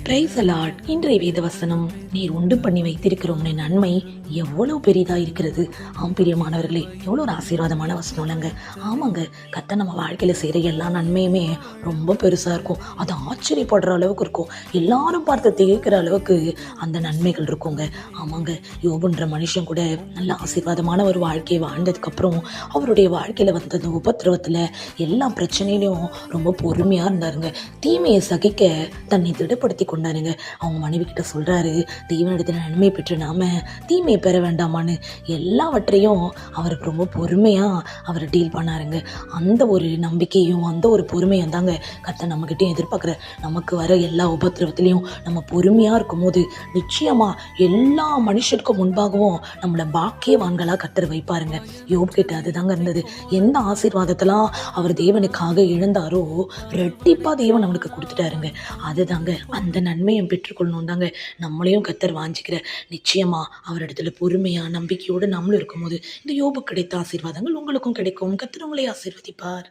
Price allot. இன்றைய வேத வசனம், நீர் உண்டு பண்ணி வைத்திருக்கிற உன்னை நன்மை எவ்வளவு பெரிதா இருக்கிறது. பிரியமானவர்களே, எவ்வளோ ஒரு ஆசீர்வாதமான வசனம் இல்லைங்க. ஆமாங்க, கர்த்தர் நம்ம வாழ்க்கையில செய்கிற எல்லா நன்மையுமே ரொம்ப பெருசா இருக்கும். அது ஆச்சரியப்படுற அளவுக்கு இருக்கும். எல்லாரும் பார்த்து திகைக்கிற அளவுக்கு அந்த நன்மைகள் இருக்குங்க. ஆமாங்க, யோபுன்ற மனுஷன் கூட நல்ல ஆசீர்வாதமான ஒரு வாழ்க்கையை வாழ்ந்ததுக்கப்புறம் அவருடைய வாழ்க்கையில வந்த அந்த உபத்திரவத்துல எல்லா பிரச்சனையிலையும் ரொம்ப பொறுமையா இருந்தாருங்க. தீமையை சகிக்க தன்னை திடப்படுத்தி கொண்டாருங்க. அவங்க மனைவி கிட்ட சொல்றாரு, தேவனிடத்துல நன்மை பெற்று நாம தீமையை பெற வேண்டாமான்னு. எல்லாவற்றையும் அவருக்கு ரொம்ப பொறுமையா அவர் டீல் பண்ணாருங்க. அந்த ஒரு நம்பிக்கையும் அந்த ஒரு பொறுமையும் தாங்க கர்த்தர் நம்மகிட்டயும் எதிர்பார்க்குற. நமக்கு வர எல்லா உபத்திரவத்திலையும் நம்ம பொறுமையா இருக்கும் போது நிச்சயமா எல்லா மனுஷருக்கும் முன்பாகவும் நம்மளை பாக்கியவான்களா கர்த்தர் வைப்பாருங்க. யோபு கிட்ட அதுதாங்க இருந்தது. எந்த ஆசீர்வாதத்தெல்லாம் அவர் தேவனுக்காக இழந்தாரோ ரெட்டிப்பா தேவன் அவனுக்கு கொடுத்துட்டாருங்க. அதுதாங்க அந்த நன்மையும் பெற்றுக்கொள்ளணும் தாங்க நம்மளையும் கர்த்தர் வாஞ்சிக்கிற. நிச்சயமா அவரிடத்துல பொறுமையா நம்பிக்கையோடு நம்மளும் இருக்கும்போது இந்த யோபு கிடைத்த ஆசீர்வாதங்கள் உங்களுக்கும் கிடைக்கும். கர்த்தர் உங்களை ஆசீர்வதிப்பார்.